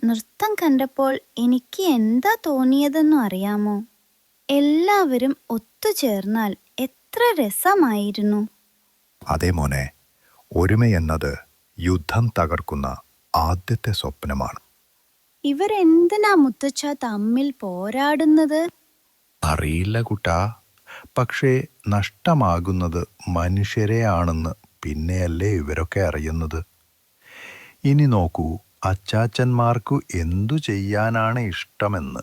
നൃത്തം കണ്ടപ്പോൾ എനിക്ക് എന്താ തോന്നിയതെന്ന് അറിയാമോ? എല്ലാവരും ഒത്തുചേർന്നാൽ എത്ര രസമായിരുന്നു. അതേ മോനെ, ഒരുമയെന്നത് യുദ്ധം തകർക്കുന്ന ആദ്യത്തെ സ്വപ്നമാണ്. ഇവരെന്തിനാ മുത്തച്ഛ തമ്മിൽ പോരാടുന്നത്? അറിയില്ല കുട്ടാ, പക്ഷേ നഷ്ടമാകുന്നത് മനുഷ്യരെയാണെന്ന് പിന്നെയല്ലേ ഇവരൊക്കെ അറിയുന്നത്. ഇനി നോക്കൂ, അച്ചാച്ചന്മാർക്കു എന്തു ചെയ്യാനാണ് ഇഷ്ടമെന്ന്.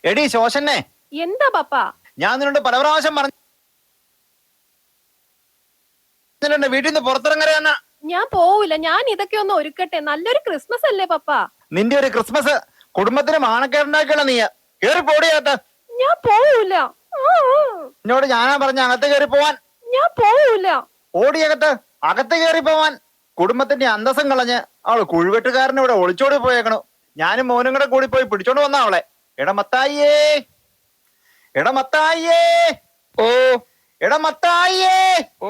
എടി ശോശന്നെ, എന്താ പപ്പ? ഞാൻ നിന്നോട് പല പ്രാവശ്യം പറഞ്ഞു വീട്ടിൽ നിന്ന് പുറത്തിറങ്ങരുതെന്ന. ഞാൻ പോവില്ല. ഞാൻ ഇതൊക്കെ ഒന്ന് ഒരുക്കട്ടെ. നല്ലൊരു ക്രിസ്മസ് അല്ലേ പപ്പ? നിന്റെ ഒരു ക്രിസ്മസ് കുടുംബത്തിന് മാനക്കേടുണ്ടാക്കിയുള്ള നീ കേറി പോടിയകത്ത്. ഞാൻ പോവില്ല. എന്നോട് ഞാനാ പറഞ്ഞ അകത്ത് കയറി പോവാൻ. ഞാൻ പോവില്ല. ഓടിയകത്ത്, അകത്ത് കയറി പോവാൻ. കുടുംബത്തിന്റെ അന്തസ്സം കളഞ്ഞ് അവള് കുഴിവെട്ടുകാരനെ ഇവിടെ ഒളിച്ചോടി പോയേക്കണു. ഞാനും മോനും കൂടെ കൂടി പോയി പിടിച്ചോണ്ട് വന്ന അവളെ. എടമത്തായിയേ, എടമത്തായിയേ, ഓ എടമത്തായിയേ, ഓ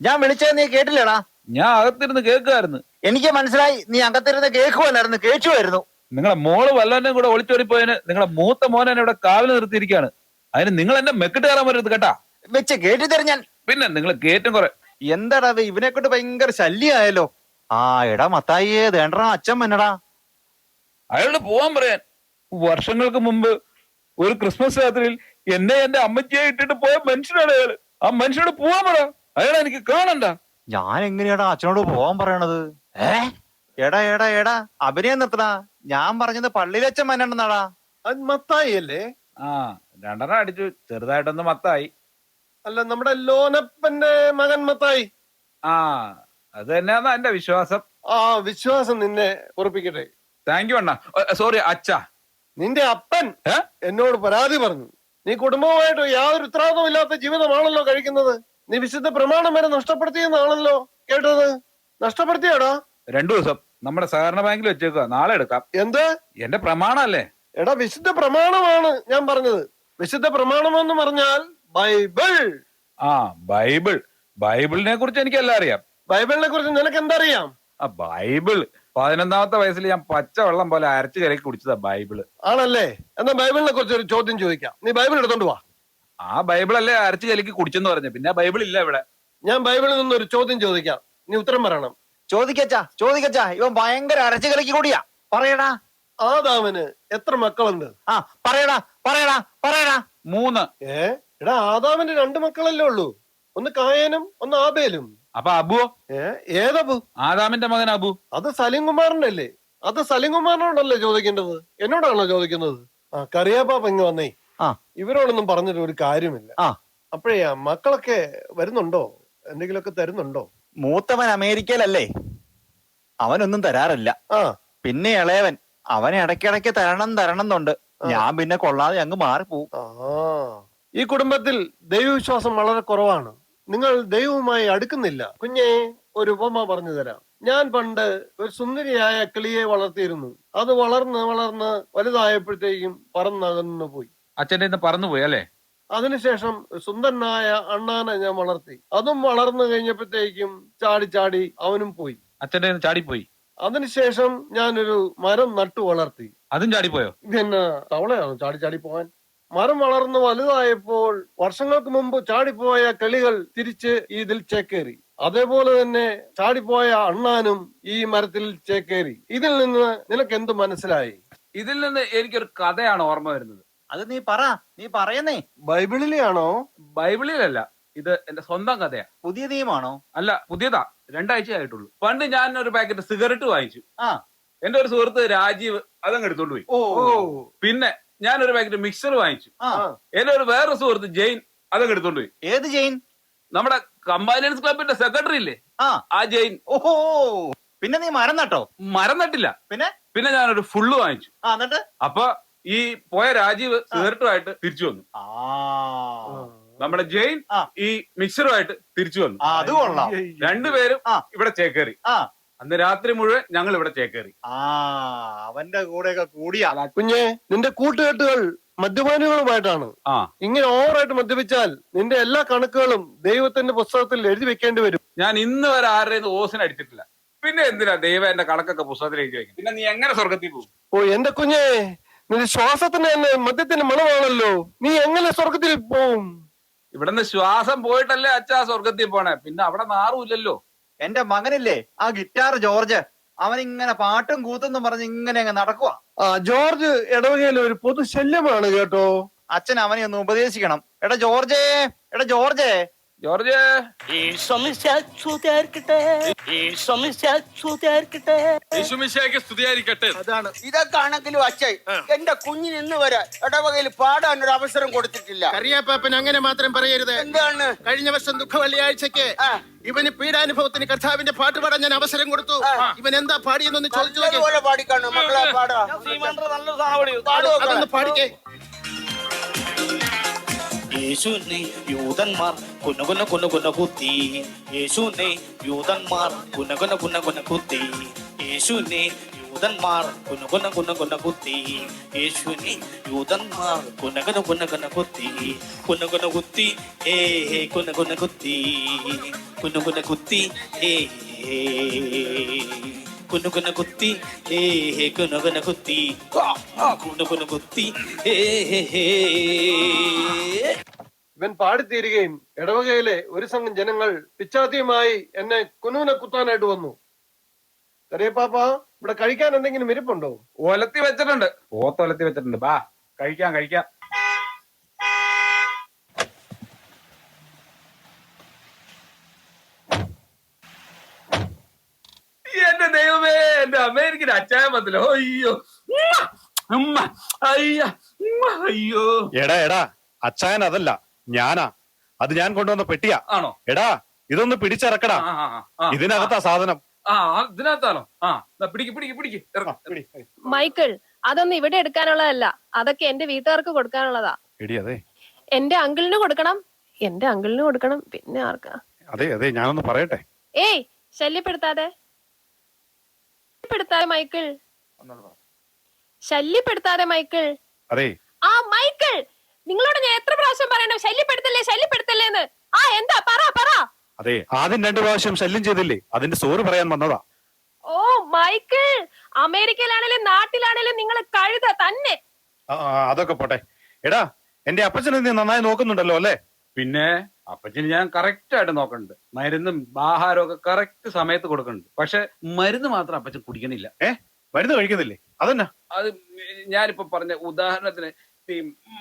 ഞാൻ വിളിച്ചത് നീ കേട്ടില്ലടാ? ഞാൻ അകത്തിരുന്ന് കേൾക്കുമായിരുന്നു. എനിക്ക് മനസ്സിലായി, നീ അകത്തിരുന്ന് കേൾക്കുവല്ലായിരുന്നു, കേൾക്കുമായിരുന്നു. നിങ്ങളെ മോള് വല്ലവന്റെ കൂടെ ഒളിച്ചോടിപ്പോയതിന് നിങ്ങളെ മൂത്ത മോനെ ഇവിടെ കാവല് നിർത്തിയിരിക്കുകയാണ്. അതിന് നിങ്ങൾ എന്നെ മെക്കിട്ട് കയറാൻ പറ്റരുത് കേട്ടാ. വെച്ച് കേട്ടി തരും ഞാൻ. പിന്നെ നിങ്ങൾ കേറ്റും കുറെ. എന്താടാ ഇവനെ കൊണ്ട് ഭയങ്കര ശല്യമായല്ലോ. ആ എടാ മത്തായിയേ, ദേണ്ടടാ അച്ഛൻ വന്നടാ. അയാളോട് പോവാൻ പറയാൻ. വർഷങ്ങൾക്ക് മുമ്പ് ഒരു ക്രിസ്മസ് രാത്രിയിൽ എന്നെ എന്റെ അമ്മച്ചിയെ ഇട്ടിട്ട് പോയ മനുഷ്യനാണ് അയാള്. ആ മനുഷ്യനോട് പോവാൻ പറ. അയാളെ എനിക്ക് കാണണ്ട. ഞാൻ എങ്ങനെയാടാ അച്ഛനോട് പോവാൻ പറയണത്? എടാ എടാ എടാ അഭിനയം നിർത്തടാ. ഞാൻ പറഞ്ഞത് പള്ളിയിലച്ഛൻ വന്നണ്ടാടാ. അത് മത്തായി അല്ലേ? ആ, രണ്ടെണ്ണം അടിച്ചു. ചെറുതായിട്ടൊന്ന് മത്തായി. അല്ല, നമ്മുടെ ലോനപ്പന്റെ മകൻ മത്തായി. ആ, അത് തന്നെയാന്നാ എന്റെ വിശ്വാസം. ആ വിശ്വാസം നിന്നെ ഉറപ്പിക്കട്ടെ. താങ്ക് യു അണ്ണ. സോറി അച്ഛാ. നിന്റെ അപ്പൻ എന്നോട് പരാതി പറഞ്ഞു. നീ കുടുംബവുമായിട്ട് യാതൊരു ഉത്തരവാദിത്തവും ഇല്ലാത്ത ജീവിതമാണല്ലോ കഴിക്കുന്നത്. നീ വിശുദ്ധ പ്രമാണം വരെ നഷ്ടപ്പെടുത്തിയെന്നാണല്ലോ കേട്ടത്. നഷ്ടപ്പെടുത്തിയാടാ? 2 ദിവസം നമ്മുടെ സഹകരണ ബാങ്കിൽ വെച്ചേക്കുക. നാളെ എടുക്കാം. എന്ത്? എന്റെ പ്രമാണല്ലേ? എടാ, വിശുദ്ധ പ്രമാണമാണ് ഞാൻ പറഞ്ഞത്. വിശുദ്ധ പ്രമാണം എന്ന് പറഞ്ഞാൽ ബൈബിൾ. ആ, ബൈബിൾ. ബൈബിളിനെ കുറിച്ച് എനിക്കെല്ലാം അറിയാം. ബൈബിളിനെ കുറിച്ച് നിനക്ക് എന്തറിയാം? ആ ബൈബിൾ 11ാമത്തെ വയസ്സിൽ ഞാൻ പച്ച വെള്ളം പോലെ അരച്ചു കലക്കി കുടിച്ചതാ ബൈബിള്. ആണല്ലേ? എന്നാ ബൈബിളിനെ കുറിച്ച് ഒരു ചോദ്യം ചോദിക്കാം. നീ ബൈബിൾ എടുത്തോണ്ട് വാ. ആ ബൈബിളല്ലേ അരച്ചു കലക്കി കുടിച്ചെന്ന് പറഞ്ഞു. പിന്നെ ബൈബിൾ ഇല്ല ഇവിടെ. ഞാൻ ബൈബിളിൽ നിന്നൊരു ചോദ്യം ചോദിക്കാം, നീ ഉത്തരം പറയണം. ചോദിക്കച്ചാ, ചോദിക്കച്ചാ. ഇവൻ ഭയങ്കര അരച്ചു കളിക്ക് കൂടിയാ. പറയടാ. ആദാമിന് എത്ര മക്കളുണ്ട്? ആ പറയടാ, പറയടാ, പറയടാ. 3. എടാ, ആദാമിന് 2 മക്കളല്ലേ ഉള്ളൂ. ഒന്ന് കായേനും ഒന്ന് ആബേലും. അപ്പൊ അബുവോ? ഏതബു? ആദാമിന്റെ മകൻ അബു. അത് സലിം കുമാറിന്റെ അല്ലേ? അത് സലിം കുമാറിനോടല്ലേ ചോദിക്കേണ്ടത്, എന്നോടാണോ ചോദിക്കുന്നത്? ആ കറിയാപ്പാപ്പ ഇങ്ങ് വന്നേ. ആ ഇവരോടൊന്നും പറഞ്ഞിട്ട് ഒരു കാര്യമില്ല. ആ അപ്പോഴേ മക്കളൊക്കെ വരുന്നുണ്ടോ? എന്തെങ്കിലുമൊക്കെ തരുന്നുണ്ടോ? മൂത്തവൻ അമേരിക്കയിലല്ലേ, അവനൊന്നും തരാറില്ല. ആ പിന്നെ ഇളയവൻ അവനെ ഇടയ്ക്കിടയ്ക്ക് തരണം എന്നുണ്ട്. ഞാൻ പിന്നെ കൊള്ളാതെ അങ്ങ് മാറിപ്പോവും. ആ ഈ കുടുംബത്തിൽ ദൈവവിശ്വാസം വളരെ കുറവാണ്. നിങ്ങൾ ദൈവവുമായി അടുക്കുന്നില്ല. കുഞ്ഞെ, ഒരു ഉപമ പറഞ്ഞു തരാം. ഞാൻ പണ്ട് ഒരു സുന്ദരിയായ കിളിയെ വളർത്തിയിരുന്നു. അത് വളർന്ന് വളർന്ന് വലുതായപ്പോഴത്തേക്കും പറന്നകന്നു പോയി. അച്ഛൻ്റെ ഇന്ന് പറന്നുപോയി അല്ലേ? അതിനുശേഷം സുന്ദരനായ അണ്ണാനെ ഞാൻ വളർത്തി. അതും വളർന്നു കഴിഞ്ഞപ്പോഴത്തേക്കും ചാടി ചാടി അവനും പോയി. അച്ഛൻ്റെ ഇന്ന് ചാടിപ്പോയി. അതിനുശേഷം ഞാനൊരു മരം നട്ടു വളർത്തി. അതും ചാടിപ്പോയോ? ഇതെന്നാ തവളയാണോ ചാടി ചാടി പോവാൻ? മരം വളർന്ന് വലുതായപ്പോൾ വർഷങ്ങൾക്ക് മുമ്പ് ചാടിപ്പോയ കിളികൾ തിരിച്ച് ഇതിൽ ചേക്കേറി. അതേപോലെ തന്നെ ചാടിപ്പോയ അണ്ണാനും ഈ മരത്തിൽ ചേക്കേറി. ഇതിൽ നിന്ന് നിനക്ക് എന്ത് മനസ്സിലായി? ഇതിൽ നിന്ന് എനിക്കൊരു കഥയാണ് ഓർമ്മ വരുന്നത്. അത് നീ പറ, നീ പറയുന്നേ. ബൈബിളിലെയാണോ? ബൈബിളിലല്ല, ഇത് എന്റെ സ്വന്തം കഥയാ. പുതിയ നിയമമാണോ? അല്ല, പുതിയതാ. 2 ആഴ്ച ആയിട്ടുള്ളൂ. പണ്ട് ഞാൻ ഒരു പാക്കറ്റ് സിഗരറ്റ് വാങ്ങിച്ചു. ആ എന്റെ ഒരു സുഹൃത്ത് രാജീവ് അതങ്ങ് എടുത്തോണ്ട് പോയി. ഓ പിന്നെ ഞാനൊരു പാക്കറ്റ് മിക്സർ വാങ്ങിച്ചു. ആ എന്റെ ഒരു വേറെ സുഹൃത്ത് ജെയിൻ അതങ്ങ് എടുത്തോണ്ട് പോയി. ഏത് ജെയിൻ? നമ്മുടെ കമ്പാനിയൻസ് ക്ലബിന്റെ സെക്രട്ടറി ഇല്ലേ, ആ ജെയിൻ. ഓഹോ, പിന്നെ നീ മരം നട്ടോ? മരം നട്ടില്ല. പിന്നെ ഞാനൊരു ഫുള്ള് വാങ്ങിച്ചു. എന്നിട്ട് അപ്പൊ ഈ പോയ രാജീവ് സിഗരറ്റുമായിട്ട് തിരിച്ചു വന്നു. നമ്മുടെ ജെയിൻ ഈ മിക്സറുമായിട്ട് തിരിച്ചു വന്നു. അത് കൊള്ളാം. രണ്ടുപേരും ഇവിടെ ചേക്കേറി. അന്ന് രാത്രി മുഴുവൻ ഞങ്ങൾ ഇവിടെ ചേക്കേറി. അവന്റെ കൂടെയൊക്കെ കൂടിയാ. കുഞ്ഞെ, നിന്റെ കൂട്ടുകെട്ടുകൾ മദ്യപാനികളുമായിട്ടാണ്. ഇങ്ങനെ ഓവറായിട്ട് മദ്യപിച്ചാൽ നിന്റെ എല്ലാ കണക്കുകളും ദൈവത്തിന്റെ പുസ്തകത്തിൽ എഴുതി വെക്കേണ്ടി വരും. ഞാൻ ഇന്ന് വരെ ആരുടെയും ഓസിന് അടിച്ചിട്ടില്ല. പിന്നെ എന്തിനാ ദൈവം എന്റെ കണക്കൊക്കെ പുസ്തകത്തിൽ എഴുതി വെക്കും? പിന്നെ നീ എങ്ങനെ സ്വർഗത്തിൽ പോകും? ഓ എന്റെ കുഞ്ഞെ, നിന്റെ ശ്വാസത്തിന് തന്നെ മദ്യത്തിന്റെ മണമാണല്ലോ, നീ എങ്ങനെ സ്വർഗത്തിൽ പോവും? ഇവിടുന്ന് ശ്വാസം പോയിട്ടല്ലേ അച്ഛാ സ്വർഗത്തിൽ പോണേ, പിന്നെ അവിടെ നാറുമില്ലല്ലോ. എന്റെ മകനില്ലേ ആ ഗിറ്റാർ ജോർജ്, അവൻ ഇങ്ങനെ പാട്ടും കൂത്തെന്നും പറഞ്ഞ് ഇങ്ങനെ അങ്ങ് നടക്കുക. ആ ജോർജ് ഇടവകയിലെ ഒരു പൊതു ശല്യമാണ് കേട്ടോ. അച്ഛൻ അവനെ ഒന്ന് ഉപദേശിക്കണം. എടാ ജോർജേ, എടാ ജോർജേ. ജോർജ്, അതാണ് ഇതൊക്കെ ആണെങ്കിലും അച്ഛൻ എന്റെ കുഞ്ഞിന് ഇന്ന് വരെ ഇടവകയിൽ പാടാൻ ഒരു അവസരം കൊടുത്തിട്ടില്ല. കറിയാപ്പാപ്പൻ അങ്ങനെ മാത്രം പറയരുത്. എന്താണ്? കഴിഞ്ഞ വർഷം ദുഃഖ വെള്ളിയാഴ്ചക്ക് ഇവന് പീഡാനുഭവത്തിന് കർത്താവിന്റെ പാട്ട് പാടാൻ ഞാൻ അവസരം കൊടുത്തു. ഇവൻ എന്താ പാടിയെന്നൊന്ന് ചോദിച്ചു നോക്കി. നല്ലതുപോലെ പാടിക്കാണു മക്കളെ, പാടാ. അതൊന്ന് പാടിക്കേ. യേശുവിനെ യൂതന്മാർ കുനകുന കുനകുന കുത്തി, യേശുവിനെ യൂതന്മാർ കുനകുന കുനകുന കുത്തി, യേശുവിനെ യൂതന്മാർ കുനകുന കുനകുന കുത്തി, യേശുവിനെ യൂതന്മാർ കുനകുന കുനകുന കുത്തി, കുനകുന കുത്തി ഏ കുനകുന കുത്തി, കുനകുന കുത്തി ഏ കുനുകുന കുത്തി ഏ കുനുകുന കുത്തി, കുനുകുന കുത്തി ഏ. ഇവൻ പാടിത്തീരുകയും ഇടവകയിലെ ഒരു സംഘം ജനങ്ങൾ പിച്ചാത്തിയുമായി എന്നെ കുനുവിനെ കുത്താനായിട്ട് വന്നു. കറിയപ്പാപ്പ, ഇവിടെ കഴിക്കാൻ എന്തെങ്കിലും ഇരിപ്പുണ്ടോ? ഒലത്തി വെച്ചിട്ടുണ്ട്, പോത്തൊലത്തി വെച്ചിട്ടുണ്ട്. ബാ കഴിക്കാം കഴിക്കാം. എന്റെ ദൈവമേ, എന്റെ അമേരിക്കൻ അച്ചായ പത്തിലോ. അയ്യോ ഉമ്മ, അയ്യ അയ്യോ. എടാ എടാ, അച്ചായൻ അതല്ല, ഞാനാ. അത് ഞാൻ കൊണ്ടുവന്ന പെട്ടിയാ. ആണോ? എടാ ഇതൊന്ന് പിടിച്ചിറക്കടാ, ഇതിനകത്താ സാധനം. ഇതിനകത്താണോ? പിടിക്ക് പിടിക്ക് പിടിക്ക്, ഇറങ്ങാം. മൈക്കിൾ, അതൊന്നും ഇവിടെ എടുക്കാനുള്ളതല്ല, അതൊക്കെ എന്റെ വീട്ടുകാർക്ക് കൊടുക്കാനുള്ളതാ. എടി അതെ എന്റെ അങ്കിളിന് കൊടുക്കണം, എന്റെ അങ്കിളിന് കൊടുക്കണം, പിന്നെ ആർക്കാ? അതെ അതെ, ഞാനൊന്ന് പറയട്ടെ. ഏയ്, ശല്യപ്പെടുത്താതെ മൈക്കിൾ, ശല്യപ്പെടുത്താതെ മൈക്കിൾ. അതെ ആ മൈക്കിൾ, നിങ്ങളോട് ഞാൻ എത്ര പ്രാവശ്യം പറയണം ശല്യപ്പെടുത്തല്ലേ ശല്യപ്പെടുത്തല്ലേന്ന്? എന്താ പറ പറ. അതെ, ആദ്യം 2 പ്രാവശ്യം ശല്യം ചെയ്തില്ലേ, അതിന്റെ സോറി പറയാൻ വന്നതാ. ഓ മൈക്കിൾ, അമേരിക്കയിലാണേലും നാട്ടിലാണേലും നിങ്ങൾ കഴുത തന്നെ. അതൊക്കെ പോട്ടെ. എടാ, എന്റെ അപ്പച്ചനെ നീ നന്നായി നോക്കുന്നുണ്ടല്ലോ അല്ലേ? പിന്നെ അപ്പച്ചന് ഞാൻ കറക്റ്റ് ആയിട്ട് നോക്കുന്നുണ്ട്. മരുന്നും ആഹാരവും ഒക്കെ കറക്റ്റ് സമയത്ത് കൊടുക്കുന്നുണ്ട്. പക്ഷെ മരുന്ന് മാത്രം അപ്പച്ചൻ കുടിക്കണില്ല. മരുന്ന് കഴിക്കുന്നില്ലേ? അതെന്നാ? അത് ഞാനിപ്പോ പറഞ്ഞ ഉദാഹരണത്തിന് ഈ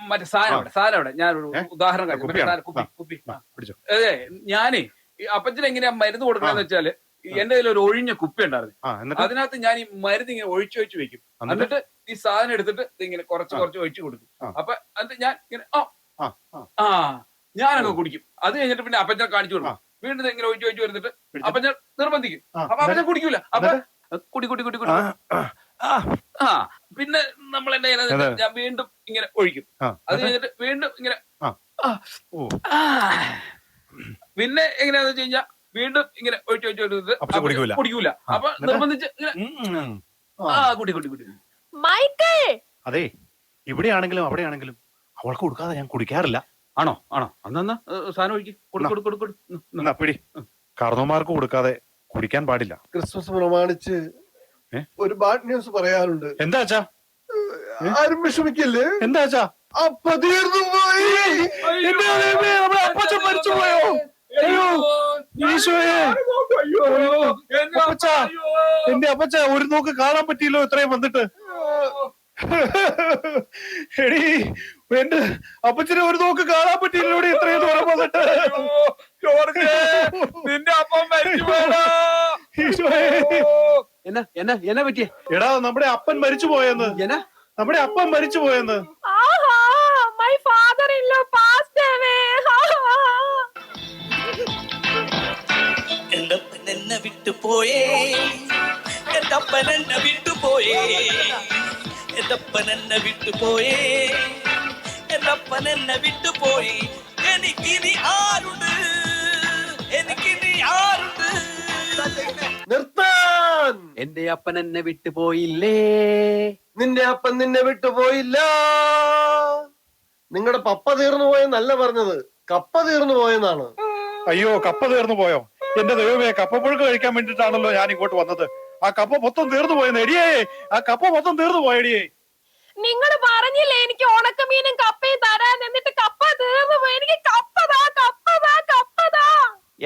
മറ്റേ സാധനം അവിടെ ഞാനൊരു ഉദാഹരണം കുപ്പി. അതെ, ഞാനേ ഈ അപ്പച്ചന് എങ്ങനെയാ മരുന്ന് കൊടുക്കണമെന്ന് വെച്ചാല്, എന്റെ കയ്യിൽ ഒരു ഒഴിഞ്ഞ കുപ്പി ഉണ്ടായിരുന്നു. അതിനകത്ത് ഞാൻ ഈ മരുന്ന് ഇങ്ങനെ ഒഴിച്ചു വെക്കും. എന്നിട്ട് ഈ സാധനം എടുത്തിട്ട് ഇങ്ങനെ കുറച്ച് ഒഴിച്ചു കൊടുക്കും. അപ്പൊ അത് ഞാൻ ഇങ്ങനെ ഞാനങ്ങ് കുടിക്കും. അത് കഴിഞ്ഞിട്ട് പിന്നെ അപ്പച്ചനെ കാണിച്ചു കൊടുക്കും. വീണ്ടും ഇങ്ങനെ ഒഴിച്ചു വരുന്നിട്ട് അപ്പച്ചൻ നിർബന്ധിക്കും. അപ്പൊ അപ്പച്ചൻ കുടിക്കൂല. അപ്പൊ കുടി പിന്നെ നമ്മൾ എന്നെ ഞാൻ വീണ്ടും ഇങ്ങനെ ഒഴിക്കും. അത് കഴിഞ്ഞിട്ട് വീണ്ടും ഇങ്ങനെ പിന്നെ എങ്ങനെയാന്ന് വെച്ച് കഴിഞ്ഞാൽ വീണ്ടും ഇങ്ങനെ ഒഴിച്ചു കുടിക്കൂല. അപ്പൊ നിർബന്ധിച്ച് ഇങ്ങനെ കുടി. അതെ, ഇവിടെയാണെങ്കിലും അവിടെയാണെങ്കിലും അവൾക്ക് കൊടുക്കാതെ ഞാൻ കുടിക്കാറില്ല. ആണോ? അന്നാ സാധനം ഒഴിക്കും. പിടി. കാർന്നോമാർക്ക് കൊടുക്കാതെ കുടിക്കാൻ പാടില്ല. ക്രിസ്മസ് പ്രമാണിച്ച് ഒരു ബാഡ് ന്യൂസ് പറയാറുണ്ട്. എന്താ അച്ഛാ? ആരും വിഷമിക്കില്ലേ? എന്താ അച്ഛാ? അപ്പ തീർന്നു പോയി. അപ്പച്ചൻ മരിച്ചുപോയോ? അയ്യോ ഈശോയെ, എന്റെ അപ്പച്ച ഒരു നോക്ക് കാണാൻ പറ്റിയല്ലോ ഇത്രയും വന്നിട്ട്. എടീ, എന്റെ അപ്പച്ചനെ ഒരു നോക്ക് കാണാൻ പറ്റിയല്ലോ ഇത്രയും ദൂരം വന്നിട്ട്. നിന്റെ അപ്പം മരിച്ചുപോയടാ. എന്നാ പറ്റിയ? എടാ, നമ്മുടെ അപ്പൻ മരിച്ചു പോയെന്ന്. നമ്മുടെ അപ്പൻ മരിച്ചു പോയെന്ന്. My father in law passed away. എന്റെ അപ്പൻ എന്നെ വിട്ടുപോയേ, എന്റെ അപ്പൻ എന്നെ വിട്ടുപോയേ, എന്റെ അപ്പൻ എന്നെ വിട്ടുപോയേ, എന്റെ അപ്പൻ എന്നെ വിട്ടുപോയി. എനിക്കിനി ആരുണ്ട്, എനിക്കിനി ആരുണ്ട്? നിർത്താൻ. എന്റെ അപ്പൻ എന്നെ വിട്ടുപോയില്ലേ? നിന്റെ അപ്പൻ നിന്നെ വിട്ടുപോയില്ല. നിങ്ങളുടെ പപ്പ തീർന്നു പോയെന്നല്ല പറഞ്ഞത്, കപ്പ തീർന്നു പോയെന്നാണ്. അയ്യോ, കപ്പ തീർന്നു പോയോ? എന്റെ ദൈവമേ, കപ്പപ്പുഴുക്ക് കഴിക്കാൻ വേണ്ടിട്ടാണല്ലോ ഞാൻ ഇങ്ങോട്ട് വന്നത്. ആ കപ്പ മൊത്തം തീർന്നു പോയെന്ന് എടിയേ, ആ കപ്പ മൊത്തം തീർന്നു പോയടിയേ. നിങ്ങൾ പറഞ്ഞില്ലേ എനിക്ക് ഉണക്കമീനും കപ്പയും തരാൻ, എന്നിട്ട് കപ്പ തീർന്നു പോയി. എനിക്ക് കപ്പതാ കപ്പതാ കപ്പതാ.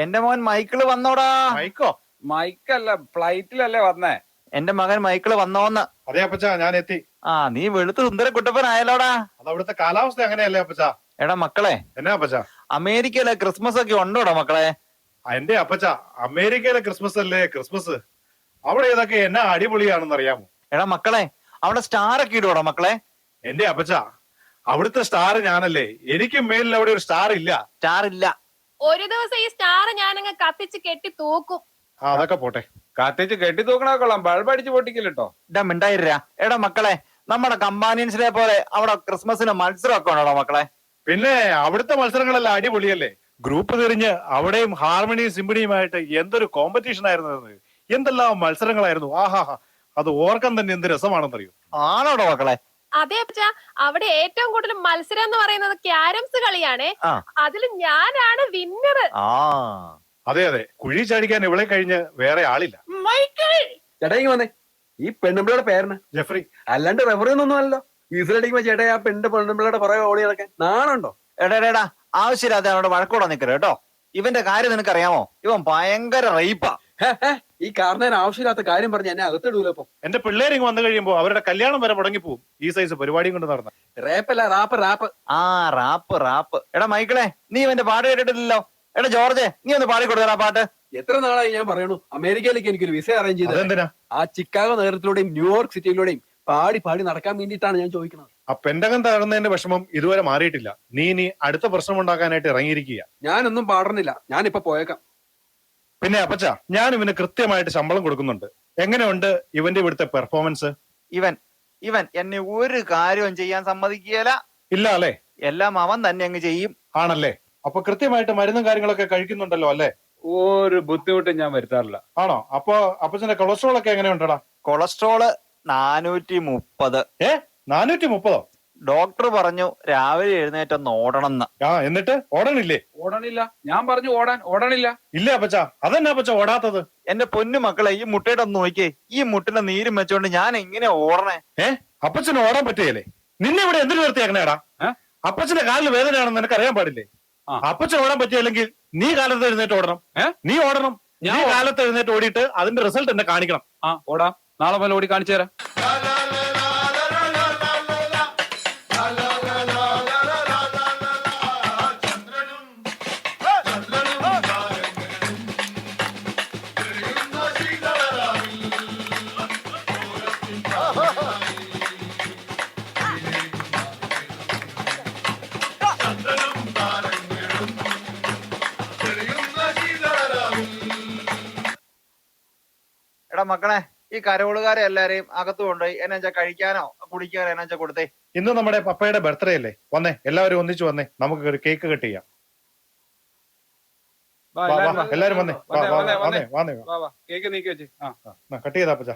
എന്റെ മോൻ മൈക്കിള് വന്നോടാ. മൈക്കോ? മൈക്കല്ല, ഫ്ലൈറ്റിലല്ലേ വന്നേ. എന്റെ മകൻ മൈക്കിള് വന്നോന്ന്. അതെ അപ്പച്ചാ, ഞാൻ എത്തി. ആ, നീ വെളുത്ത് സുന്ദര കുട്ടപ്പനായാലോടാ. അത് അവിടുത്തെ കാലാവസ്ഥ അങ്ങനെയല്ലേ അപ്പച്ചാ? എടാ മക്കളെ, എന്നാ അപ്പച്ചാ? അമേരിക്കയിലെ ക്രിസ്മസ് ഒക്കെ ഉണ്ടോടാ മക്കളെ? എന്റെ അപ്പച്ചാ, അമേരിക്കയിലെ ക്രിസ്മസ് അല്ലേ ക്രിസ്മസ്. അവിടെ ഇതൊക്കെ എന്നാ അടിപൊളിയാണെന്ന് അറിയാമോ? എടാ മക്കളെ, അവിടെ സ്റ്റാർ ഒക്കെ ഇടുവാടാ മക്കളെ? എന്റെ അപ്പച്ചാ, അവിടുത്തെ സ്റ്റാർ ഞാനല്ലേ. എനിക്ക് മേലിൽ അവിടെ ഒരു സ്റ്റാർ ഇല്ല. സ്റ്റാർ ഇല്ല. ഒരു ദിവസം ഈ സ്റ്റാർ ഞാനങ്ങ് കത്തിച്ച് കെട്ടി തൂക്കും. ആ, അതൊക്കെ പോട്ടെ. കത്തിച്ച് കെട്ടി തൂക്കണ കൊള്ളാം, ബൾബ് അടിച്ച് പൊട്ടിക്കില്ലട്ടോ. ഇടാ മിണ്ടായിരാ. എടാ മക്കളെ, നമ്മുടെ കമ്പാനിയൻസിനെ പോലെ അവിടെ ക്രിസ്മസിന് മത്സരം ഒക്കെ ഉണ്ടോടാ മക്കളെ? പിന്നെ അവിടുത്തെ മത്സരങ്ങളെല്ലാം അടിപൊളിയല്ലേ. ഗ്രൂപ്പ് തിരിഞ്ഞ് അവിടെയും ഹാർമണിയും സിംബണിയുമായിട്ട് എന്തൊരു കോമ്പറ്റീഷൻ ആയിരുന്നു. എന്തെല്ലാം മത്സരങ്ങളായിരുന്നു. ആഹാ, അത് ഓർക്കാൻ തന്നെ എന്ത് രസമാണെന്നറിയോ. ആണോടോ മക്കളെ? അതെ അപ്പച്ചാ, അവിടെ ഏറ്റവും കൂടുതൽ മത്സരം എന്ന് പറയുന്നത് ക്യാരംസ് കളിയാണേ. ആ. അതിൽ ഞാനാണ് വിന്നർ. ആ, അതെ അതെ, കുഴി ചാടിക്കാൻ ഇവിടെ കഴിഞ്ഞ് വേറെ ആളില്ല. മൈക്കിൾ, ചേട്ടാ ഇങ്ങ് വന്നേ. ഈ പെണ്ണുമ്പിളയുടെ പേരിന് ജെഫ്രി. അല്ലാണ്ട് റെഫറി ഒന്നും അല്ലല്ലോ. ഈസിലടിക്കുമ്പോ ചേട്ടാ ആ പെണ്ണുമ്പിളയുടെ പുറകെ ഓടി നടക്കാൻ നാണുണ്ടോ? എടാ ആവശ്യമില്ലാതെ അവിടെ വഴക്കൂടാ നിക്കരുത് കേട്ടോ. ഇവന്റെ കാര്യം നിനക്കറിയാമോ? ഇവൻ ഭയങ്കര റേപ്പാ. ഈ കാരണവൻ ആവശ്യമില്ലാത്ത കാര്യം പറഞ്ഞ് എന്നെ അകത്തിടൂല. ഇപ്പൊ എന്റെ പിള്ളേരിങ് വന്നു കഴിയുമ്പോ അവരുടെ കല്യാണം വരെ മുടങ്ങിപ്പോവും ഈ സൈസ് പരിപാടിയും കൊണ്ട് നടന്ന. റേപ്പല്ല, റാപ്പ്. ആ, റാപ്പ്. എടാ മൈക്കിളെ, നീ ഇവന്റെ പാട്ട് കേട്ടിട്ടില്ലല്ലോ. എടാ ജോർജ്, നീ ഒന്ന് പാടി കൊടുത്തടാ പാട്ട്. എത്ര നാളായി ഞാൻ പറയണു അമേരിക്കയിലേക്ക് എനിക്കൊരു വിസ അറേഞ്ച് ചെയ്തത്. അതെന്തിനാ? ആ ചിക്കാഗോ നഗരത്തിലൂടെയും ന്യൂയോർക്ക് സിറ്റിയിലൂടെയും പാടി നടക്കാൻ വേണ്ടിയിട്ടാണ് ഞാൻ ചോദിക്കുന്നത്. ആ പെന്റകം തകർന്നതിന്റെ വിഷമം ഇതുവരെ മാറിയിട്ടില്ല. നീ ഇനി അടുത്ത പ്രശ്നം ഉണ്ടാക്കാനായിട്ട് ഇറങ്ങിയിരിക്കുക. ഞാനൊന്നും പാടുന്നില്ല, ഞാനിപ്പോ പോയേക്കാം. പിന്നെ അപ്പച്ച, ഞാൻ ഇവന് കൃത്യമായിട്ട് ശമ്പളം കൊടുക്കുന്നുണ്ട്. എങ്ങനെയുണ്ട് ഇവന്റെ ഇവിടുത്തെ പെർഫോമൻസ്? ഇവൻ എന്നെ ഒരു കാര്യവും ചെയ്യാൻ സമ്മതിക്കുകയില്ല. ഇല്ല അല്ലേ? എല്ലാം അവൻ തന്നെ അങ്ങ് ചെയ്യും. ആണല്ലേ? അപ്പൊ കൃത്യമായിട്ട് മരുന്നും കാര്യങ്ങളൊക്കെ കഴിക്കുന്നുണ്ടല്ലോ അല്ലേ? ഒരു ബുദ്ധിമുട്ടും ഞാൻ വരുത്താറില്ല. ആണോ? അപ്പൊ അപ്പച്ചന്റെ കൊളസ്ട്രോൾ ഒക്കെ എങ്ങനെയുണ്ടടാ? കൊളസ്ട്രോള് 430. 430? ഡോക്ടർ പറഞ്ഞു രാവിലെ എഴുന്നേറ്റൊന്ന് ഓടണമെന്ന്. ആ, എന്നിട്ട് ഓടണില്ലേ? ഓടണില്ല. ഞാൻ പറഞ്ഞു ഓടണില്ല. ഇല്ല അപ്പച്ച, അതെന്നാ അപ്പച്ച ഓടാത്തത്? എന്റെ പൊന്നു മക്കളെ, ഈ മുട്ടയുടെ ഒന്ന് നോക്കിയേ. ഈ മുട്ടിന്റെ നീരും വെച്ചോണ്ട് ഞാൻ എങ്ങനെ ഓടണേ? അപ്പച്ചന് ഓടാൻ പറ്റുകയല്ലേ? നിന്നെ ഇവിടെ എന്തിനു നിർത്തിയാക്കണേടാ? അപ്പച്ചന്റെ കാലിന് വേദനയാണെന്ന് നിനക്ക് അറിയാൻ പാടില്ലേ? അപ്പച്ചൻ ഓടാൻ പറ്റിയില്ലെങ്കിൽ നീ കാലത്ത് എഴുന്നേറ്റ് ഓടണം. നീ ഓടണം. നീ കാലത്ത് എഴുന്നേറ്റ് ഓടിയിട്ട് അതിന്റെ റിസൾട്ട് എന്നെ കാണിക്കണം. ആ, ഓടാം. നാളെ പോലെ ഓടി കാണിച്ചു തരാം. എടാ മക്കളെ, ഈ കരോളുകാരെ എല്ലാരെയും അകത്ത് കൊണ്ടുപോയി എന്നാ കഴിക്കാനോ കുടിക്കാനോ എന്നാ കൊടുത്തേ. ഇന്ന് നമ്മുടെ പപ്പയുടെ ബർത്ത്ഡേ അല്ലേ? വന്നേ, എല്ലാവരും ഒന്നിച്ചു വന്നേ, നമുക്ക് ഒരു കേക്ക് കട്ട് ചെയ്യാം. എല്ലാരും വന്നേ. കേക്ക് നീക്കി വെച്ച് കട്ട് ചെയ്താ അപ്പച്ച.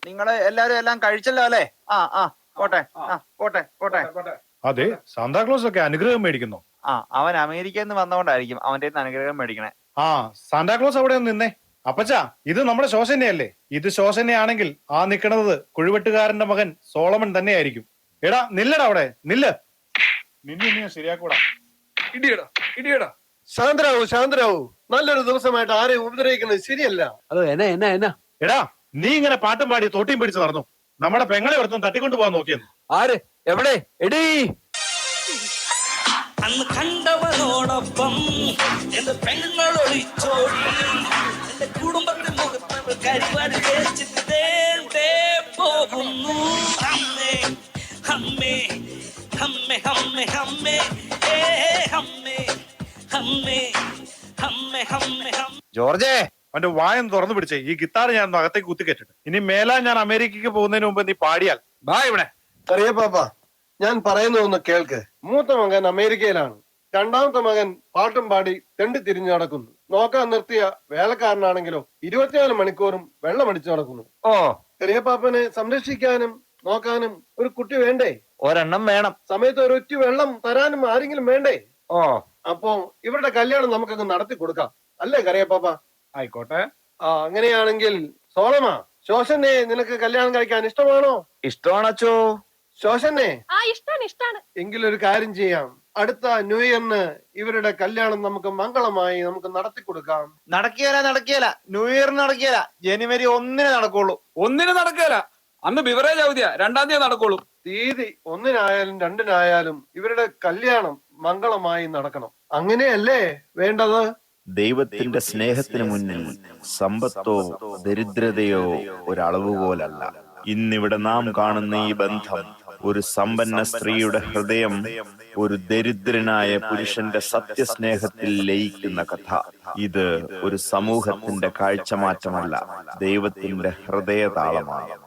നിങ്ങള് എല്ലാരും എല്ലാം കഴിച്ചല്ലോ അല്ലേ? പോട്ടെ. അതെ, സാന്താക്ലോസ് ഒക്കെ അനുഗ്രഹം മേടിക്കുന്നു. അവൻ അമേരിക്കയിൽ നിന്ന് വന്നോണ്ടായിരിക്കും അവന്റെ അനുഗ്രഹം മേടിക്കണേ. സാന്താക്ലോസ് അവിടെ ഒന്ന് നിന്നേ. അപ്പച്ച, ഇത് നമ്മുടെ ശോശനയല്ലേ? ഇത് ശോശനയാണെങ്കിൽ ആ നിക്കണത് കുഴിവെട്ടുകാരന്റെ മകൻ സോളമൻ തന്നെയായിരിക്കും. എടാ നില്ലടാ അവിടെ, നില്ല്. നിന്നെ ശരിയാക്കൂടാ. ഇടിയടാ. ശാന്തരാവൂ. നല്ലൊരു ദിവസമായിട്ട് ആരെയും ഉപദ്രവിക്കുന്നത് ശരിയല്ല. അതോ എന്നാ എടാ, നീ ഇങ്ങനെ പാട്ടും പാടി തോട്ടിയും പിടിച്ച് നടന്നു. നമ്മുടെ പെങ്ങളെ ഒരുത്തും തട്ടിക്കൊണ്ടു പോകാൻ നോക്കിയെന്ന്. ആര്? എവിടെ? എടീ, അന്ന് കണ്ടവനോടൊപ്പം എന്റെ പെങ്ങൾ ഒളിച്ചോടി, എന്റെ കുടുംബത്തെ മുഖത്ത് കരിവാരി തേച്ചിട്ടേ പോകുന്നു. അമ്മേ അമ്മേ അമ്മേ അമ്മേ അമ്മേ അമ്മേ അമ്മേ അമ്മേ അമ്മേ. ജോർജേ, അവന്റെ വായം തുറന്നു പിടിച്ചേ. ഈ ഗിത്താർ ഞാൻ അകത്തേക്ക് കുത്തിക്കെട്ടിട്ട് ഇനി മേലാ ഞാൻ അമേരിക്കക്ക് പോകുന്നതിന് മുമ്പ് നീ പാടിയാൽ ഇവിടെ. അറിയാ പാപ്പ, ഞാൻ പറയുന്നതൊന്ന് കേൾക്ക്. മൂത്ത മകൻ അമേരിക്കയിലാണ്. രണ്ടാമത്തെ മകൻ പാട്ടും പാടി തെണ്ടി തിരിഞ്ഞു നടക്കുന്നു. നോക്കാൻ നിർത്തിയ വേലക്കാരനാണെങ്കിലോ 24 മണിക്കൂറും വെള്ളമടിച്ചു നടക്കുന്നു. ഓ, ചെറിയപ്പാപ്പനെ സംരക്ഷിക്കാനും നോക്കാനും ഒരു കുട്ടി വേണ്ടേ? ഒരെണ്ണം വേണം. സമയത്ത് ഒരു ഒറ്റ വെള്ളം തരാനും ആരെങ്കിലും വേണ്ടേ? ഓ, അപ്പോ ഇവരുടെ കല്യാണം നമുക്കങ്ങ് നടത്തി കൊടുക്കാം, അല്ലേ കറിയപ്പാപ്പ? ആയിക്കോട്ടെ. അങ്ങനെയാണെങ്കിൽ സോളമ, ശോശനെ നിനക്ക് കല്യാണം കഴിക്കാൻ ഇഷ്ടമാണോ? ഇഷ്ടമാണോ ശോശനെ? ആ, ഇഷ്ടാണ്. എങ്കിലൊരു കാര്യം ചെയ്യാം, അടുത്ത ന്യൂ ഇയറിന് ഇവരുടെ കല്യാണം നമുക്ക് മംഗളമായി നമുക്ക് നടത്തി കൊടുക്കാം. നടക്കിയല്ല. ന്യൂ ഇയറിന് നടക്കിയല്ല, ജനുവരി 1 നടക്കുള്ളൂ. 1 നടക്കുകയില്ല. അന്ന് ബിവറേജ് അവധിയാ, 2-ാം തീയതി നടക്കുള്ളൂ. തീയതി 1-നായാലും 2-നായാലും ഇവരുടെ കല്യാണം മംഗളമായി നടക്കണം. അങ്ങനെയല്ലേ വേണ്ടത്? ദൈവത്തിന്റെ സ്നേഹത്തിന് മുന്നിൽ സമ്പത്തോ ദരിദ്രതയോ ഒരളവുപോലല്ല. ഇന്നിവിടെ നാം കാണുന്ന ഈ ബന്ധം ഒരു സമ്പന്ന സ്ത്രീയുടെ ഹൃദയം ഒരു ദരിദ്രനായ പുരുഷന്റെ സത്യസ്നേഹത്തിൽ ലയിക്കുന്ന കഥ. ഇത് ഒരു സമൂഹത്തിന്റെ കാഴ്ചമാറ്റമല്ല, ദൈവത്തിന്റെ ഹൃദയതാളമാണ്.